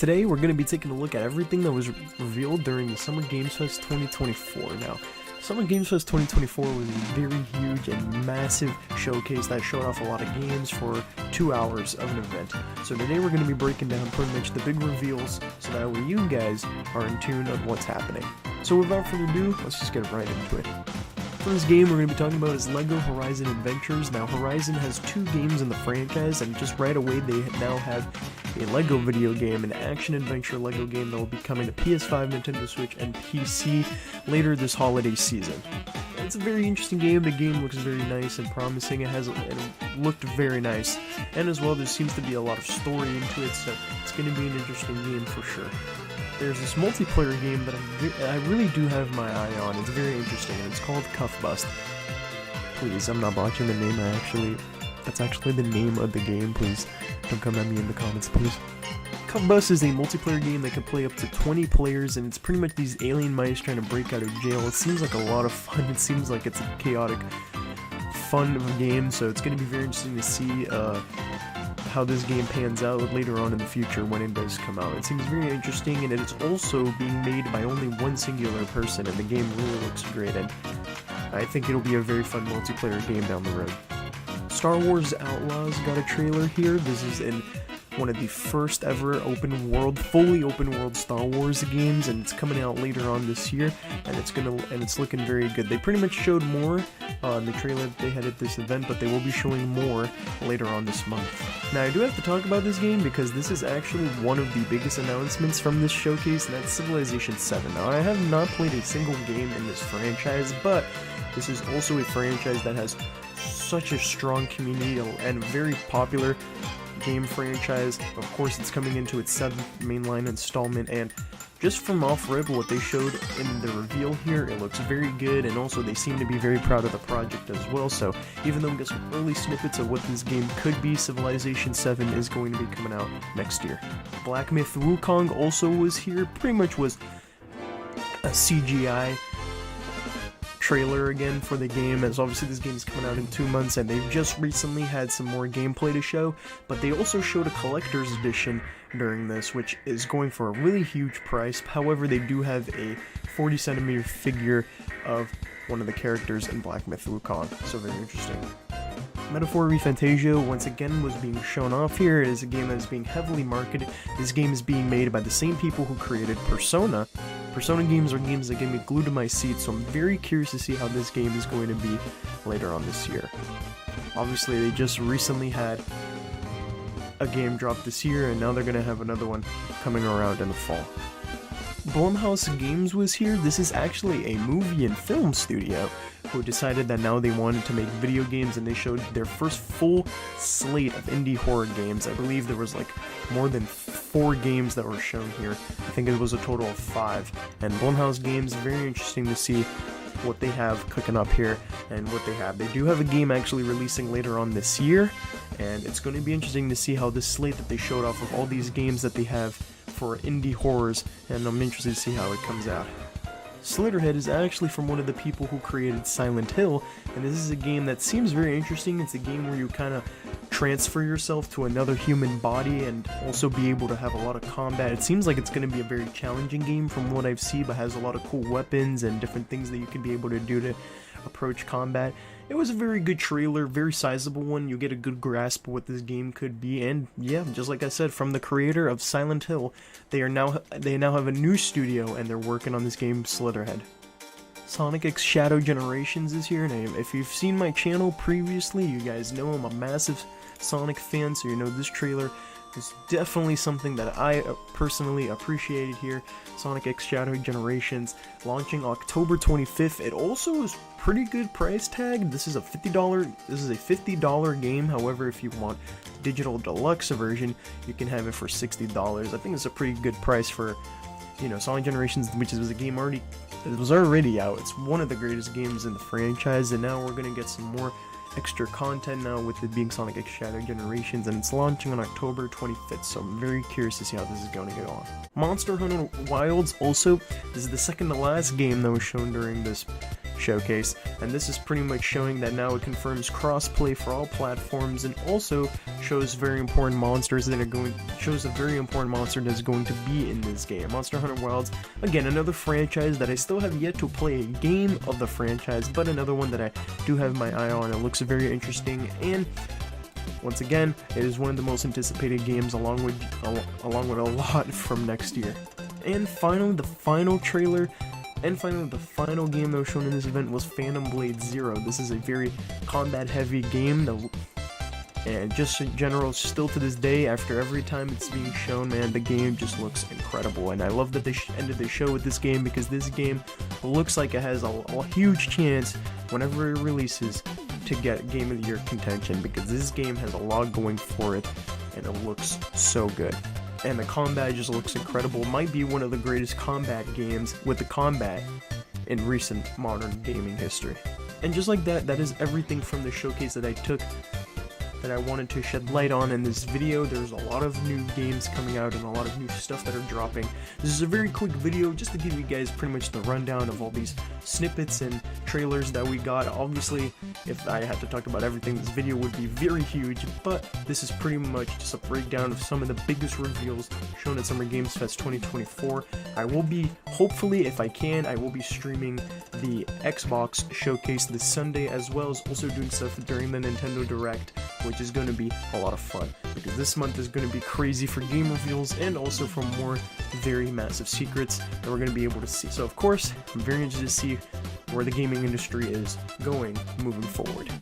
Today we're going to be taking a look at everything that was revealed during the Summer Games Fest 2024. Now, Summer Games Fest 2024 was a very huge and massive showcase that showed off a lot of games for 2 hours of an event. So today we're going to be breaking down pretty much the big reveals so that way you guys are in tune on what's happening. So without further ado, let's just get right into it. First game we're going to be talking about is LEGO Horizon Adventures. Now, Horizon has 2 games in the franchise, and just right away they now have a LEGO video game, an action-adventure LEGO game that will be coming to PS5, Nintendo Switch, and PC later this holiday season. It's a very interesting game. The game looks very nice and promising. It looked very nice, and as well there seems to be a lot of story into it, so it's going to be an interesting game for sure. There's this multiplayer game that I really do have my eye on. It's very interesting, and it's called Cuff Bust. Please, I'm not botching the name. That's actually the name of the game. Please don't come at me in the comments, please. Cuff Bust is a multiplayer game that can play up to 20 players, and it's pretty much these alien mice trying to break out of jail. It seems like a lot of fun. It seems like it's a chaotic, fun of a game, so it's going to be very interesting to see how this game pans out later on in the future when it does come out. It seems very interesting, and it's also being made by only one singular person, and the game really looks great, and I think it'll be a very fun multiplayer game down the road. Star Wars Outlaws got a trailer here. This is one of the first ever fully open world Star Wars games, and it's coming out later on this year, and it's looking very good. They pretty much showed more in the trailer that they had at this event, but they will be showing more later on this month. Now, I do have to talk about this game because this is actually one of the biggest announcements from this showcase, and that's Civilization 7. Now, I have not played a single game in this franchise, but this is also a franchise that has such a strong community and very popular game franchise. Of course, it's coming into its 7th mainline installment, and just from off-rip, what they showed in the reveal here, it looks very good, and also they seem to be very proud of the project as well. So even though we get some early snippets of what this game could be, Civilization 7 is going to be coming out next year. Black Myth Wukong also was here, pretty much was a CGI trailer again for the game, as obviously this game is coming out in 2 months, and they've just recently had some more gameplay to show, but they also showed a collector's edition during this, which is going for a really huge price. However, they do have a 40cm figure of one of the characters in Black Myth Wukong, so very interesting. Metaphor ReFantazio once again was being shown off here. It is a game that is being heavily marketed. This game is being made by the same people who created Persona. Persona games are games that get me glued to my seat, so I'm very curious to see how this game is going to be later on this year. Obviously, they just recently had a game drop this year, and now they're going to have another one coming around in the fall. Blumhouse Games was here. This is actually a movie and film studio who decided that now they wanted to make video games, and they showed their first full slate of indie horror games. I believe there was like more than 4 games that were shown here. I think it was a total of 5. And Blumhouse Games, very interesting to see what they have cooking up here and what they have. They do have a game actually releasing later on this year, and it's going to be interesting to see how this slate that they showed off of all these games that they have for indie horrors, and I'm interested to see how it comes out. Slitterhead is actually from one of the people who created Silent Hill, and this is a game that seems very interesting. It's a game where you kind of transfer yourself to another human body and also be able to have a lot of combat. It seems like it's going to be a very challenging game from what I've seen, but has a lot of cool weapons and different things that you can be able to do to approach combat. It was a very good trailer, very sizable one. You get a good grasp of what this game could be, and yeah, just like I said, from the creator of Silent Hill, they now have a new studio, and they're working on this game, Slitterhead. Sonic X Shadow Generations is here, and if you've seen my channel previously, you guys know I'm a massive Sonic fan, so you know this trailer is definitely something that I personally appreciated here. Sonic X Shadow Generations launching October 25th. It also is pretty good price tag. This is a $50 game. However, if you want digital deluxe version, you can have it for $60. I think it's a pretty good price for, you know, Sonic Generations, which was a game that was already out. It's one of the greatest games in the franchise, and now we're gonna get some more extra content now with it being Sonic X Shadow Generations, and it's launching on October 25th, so I'm very curious to see how this is going to get on. Monster Hunter Wilds also, this is the second to last game that was shown during this showcase, and this is pretty much showing that now it confirms cross-play for all platforms, and also shows very important monsters that are shows a very important monster that's going to be in this game. Monster Hunter Wilds, again, another franchise that I still have yet to play a game of the franchise, but another one that I do have my eye on. It looks very interesting, and once again, it is one of the most anticipated games along with a lot from next year. And finally, the final trailer, and finally the final game that was shown in this event was Phantom Blade Zero. This is a very combat-heavy game, and just in general, still to this day, after every time it's being shown, man, the game just looks incredible. And I love that they ended the show with this game, because this game looks like it has a huge chance, whenever it releases, to get Game of the Year contention, because this game has a lot going for it, and it looks so good. And the combat just looks incredible. Might be one of the greatest combat games with the combat in recent modern gaming history. And just like that, that is everything from the showcase that I took, that I wanted to shed light on in this video. There's a lot of new games coming out and a lot of new stuff that are dropping. This is a very quick video just to give you guys pretty much the rundown of all these snippets and trailers that we got. Obviously, if I had to talk about everything, this video would be very huge, but this is pretty much just a breakdown of some of the biggest reveals shown at Summer Games Fest 2024. I will be, hopefully, if I can, I will be streaming the Xbox showcase this Sunday, as well as also doing stuff during the Nintendo Direct, which is going to be a lot of fun, because this month is going to be crazy for game reveals and also for more very massive secrets that we're going to be able to see. So of course, I'm very interested to see where the gaming industry is going moving forward.